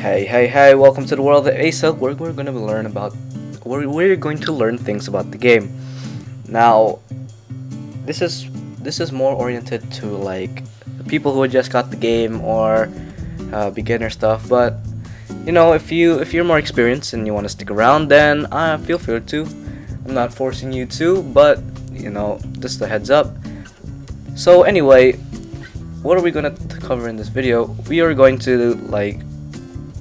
Hey, welcome to the world of Asilk, where we're going to learn things about the game. Now, this is more oriented to like people who just got the game or beginner stuff. But if you're more experienced and you want to stick around, then feel free to. I'm not forcing you to, but just a heads up. So anyway, what are we gonna cover in this video? We are going to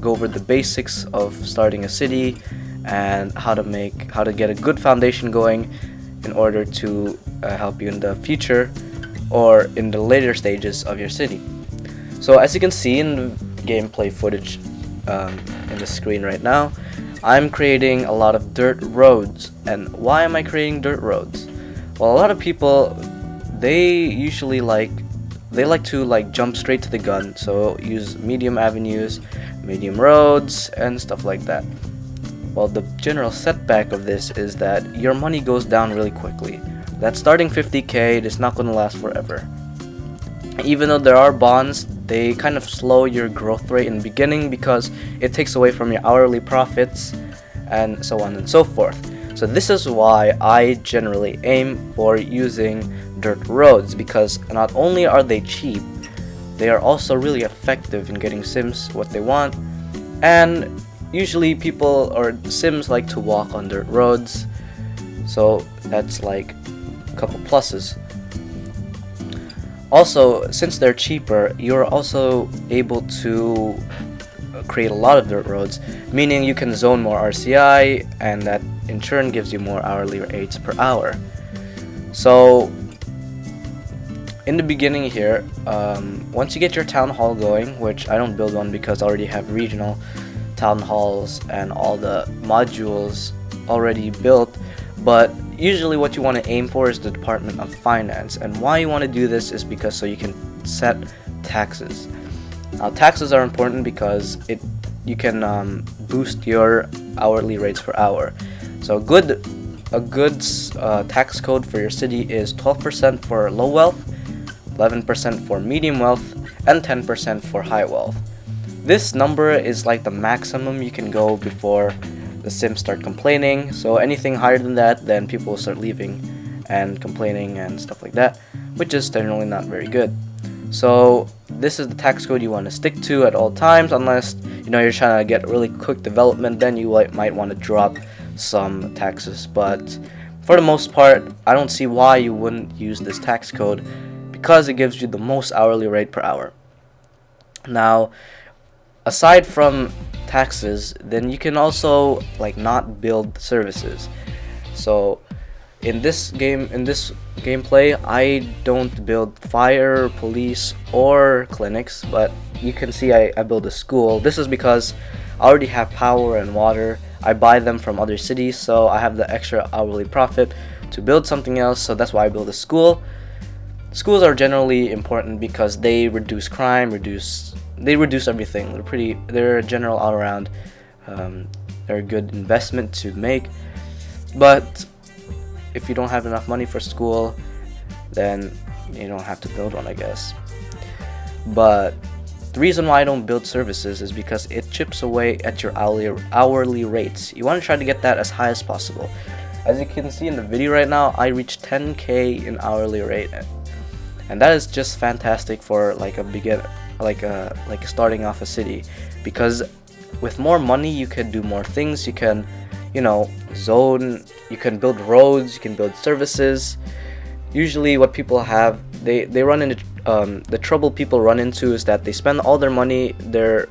go over the basics of starting a city and how to get a good foundation going in order to help you in the future or in the later stages of your city. So as you can see in the gameplay footage in the screen right now, I'm creating a lot of dirt roads. And why am I creating dirt roads? Well, a lot of people, they like to jump straight to the gun, so use medium avenues, medium roads, and stuff like that. Well, the general setback of this is that your money goes down really quickly. That starting 50k, it is not going to last forever. Even though there are bonds, they kind of slow your growth rate in the beginning because it takes away from your hourly profits and so on and so forth. So this is why I generally aim for using dirt roads, because not only are they cheap, they are also really effective in getting Sims what they want. And usually people or Sims like to walk on dirt roads, so that's like a couple pluses. Also, since they're cheaper, you're also able to create a lot of dirt roads, meaning you can zone more RCI, and that in turn gives you more hourly rates per hour. So in the beginning here, once you get your town hall going, which I don't build one because I already have regional town halls and all the modules already built, but usually what you want to aim for is the Department of Finance. And why you want to do this is because so you can set taxes. Now, taxes are important because you can boost your hourly rates per hour. So a good tax code for your city is 12% for low wealth, 11% for medium wealth, and 10% for high wealth. This number is like the maximum you can go before the Sims start complaining. So anything higher than that, then people will start leaving and complaining and stuff like that, which is generally not very good. So this is the tax code you want to stick to at all times, unless you're trying to get really quick development. Then you might want to drop some taxes, but for the most part, I don't see why you wouldn't use this tax code, because it gives you the most hourly rate per hour. Now, aside from taxes, then you can also not build services. So in this gameplay, I don't build fire, police, or clinics, but you can see I build a school. This is because I already have power and water. I buy them from other cities, so I have the extra hourly profit to build something else, so that's why I build a school. Schools are generally important because they reduce crime, they reduce everything. They're a general all around, they're a good investment to make. But if you don't have enough money for school, then you don't have to build one, I guess. But the reason why I don't build services is because it chips away at your hourly rates. You want to try to get that as high as possible. As you can see in the video right now, I reached 10k in hourly rate, and that is just fantastic for a beginner, starting off a city, because with more money you can do more things. You can zone, you can build roads, you can build services. Usually what people have, they run into the trouble people run into is that they spend all their money, their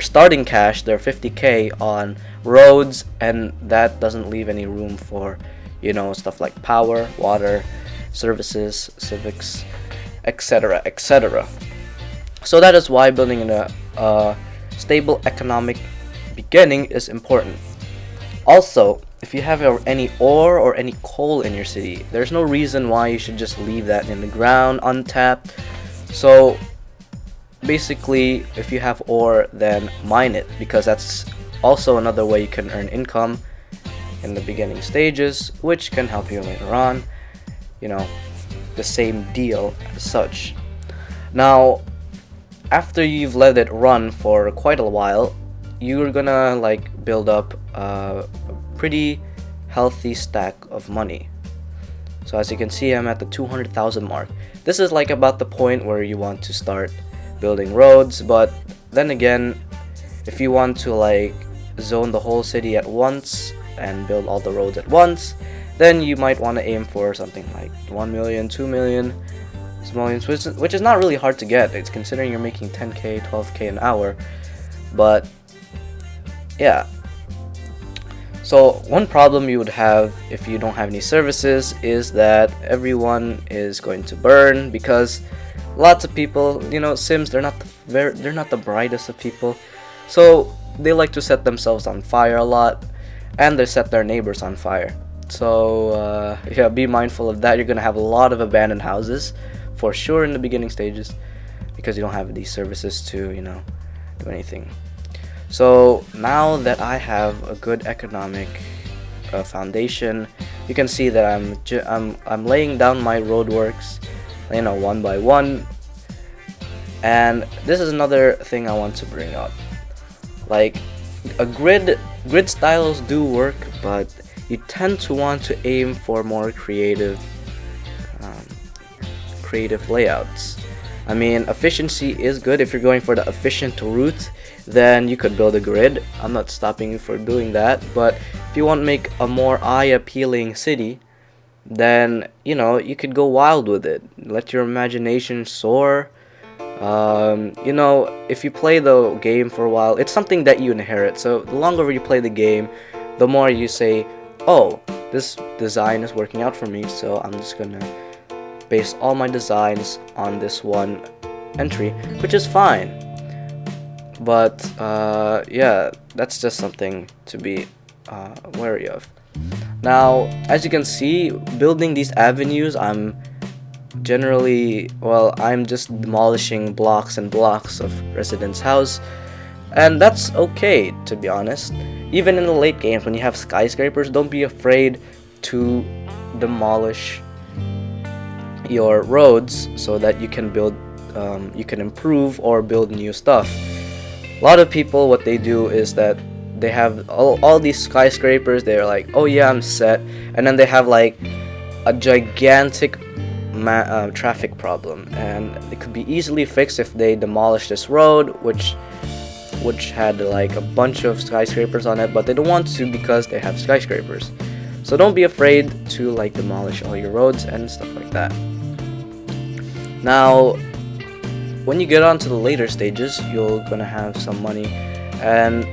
starting cash, their 50k on roads, and that doesn't leave any room for stuff like power, water, services, civics, etc., etc. So that is why building in a stable economic beginning is important. Also, if you have any ore or any coal in your city, there's no reason why you should just leave that in the ground untapped. So basically, if you have ore, then mine it, because that's also another way you can earn income in the beginning stages, which can help you later on. The same deal as such. Now, after you've let it run for quite a while, you're gonna like build up a pretty healthy stack of money. So as you can see, I'm at the 200,000 mark. This is like about the point where you want to start building roads, but then again, if you want to like zone the whole city at once and build all the roads at once, then you might want to aim for something like 1 million, 2 million simoleons, which is not really hard to get. It's considering you're making 10k, 12k an hour. But yeah. So one problem you would have if you don't have any services is that everyone is going to burn, because lots of people, you know, Sims, they're not the brightest of people. So they like to set themselves on fire a lot, and they set their neighbors on fire. So yeah, be mindful of that. You're gonna have a lot of abandoned houses for sure in the beginning stages, because you don't have these services to, you know, do anything. So now that I have a good economic foundation, you can see that I'm laying down my roadworks, you know, one by one. And this is another thing I want to bring up. Like, a grid styles do work, but you tend to want to aim for more creative layouts. I mean, efficiency is good. If you're going for the efficient route, then you could build a grid. I'm not stopping you for doing that, but if you want to make a more eye-appealing city, then, you know, you could go wild with it. Let your imagination soar. You know, if you play the game for a while, it's something that you inherit. So the longer you play the game, the more you say, oh, this design is working out for me, so I'm just gonna base all my designs on this one entry, which is fine. But yeah, that's just something to be wary of. Now, as you can see, building these avenues, I'm just demolishing blocks and blocks of residents' house, and that's okay, to be honest. Even in the late games, when you have skyscrapers, don't be afraid to demolish your roads so that you can build, you can improve or build new stuff. A lot of people, what they do is that they have all these skyscrapers. They're like, oh yeah, I'm set, and then they have like a gigantic traffic problem, and it could be easily fixed if they demolish this road, which had like a bunch of skyscrapers on it, but they don't want to because they have skyscrapers. So don't be afraid to like demolish all your roads and stuff like that. Now, when you get on to the later stages, you're gonna have some money, and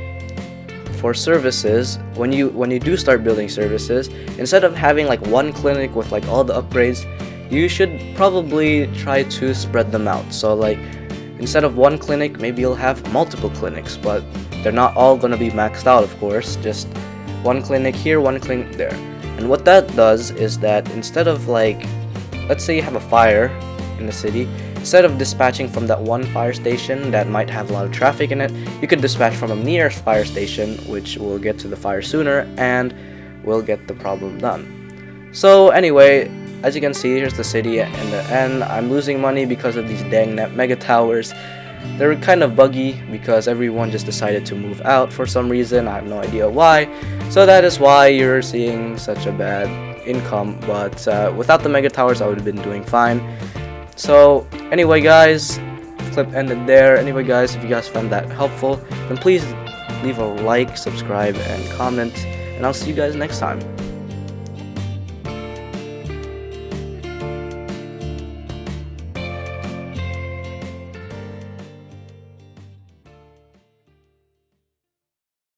for services, when you do start building services, instead of having like one clinic with like all the upgrades, you should probably try to spread them out. So like, instead of one clinic, maybe you'll have multiple clinics, but they're not all gonna be maxed out, of course. Just one clinic here, one clinic there. And what that does is that instead of like, let's say you have a fire in the city, instead of dispatching from that one fire station that might have a lot of traffic in it, you could dispatch from a nearest fire station, which will get to the fire sooner and will get the problem done. So anyway, as you can see, here's the city in the end. I'm losing money because of these dang net mega towers. They're kind of buggy because everyone just decided to move out for some reason. I have no idea why. So that is why you're seeing such a bad income. But without the mega towers, I would have been doing fine. So anyway, guys, clip ended there. Anyway, guys, if you guys found that helpful, then please leave a like, subscribe, and comment. And I'll see you guys next time.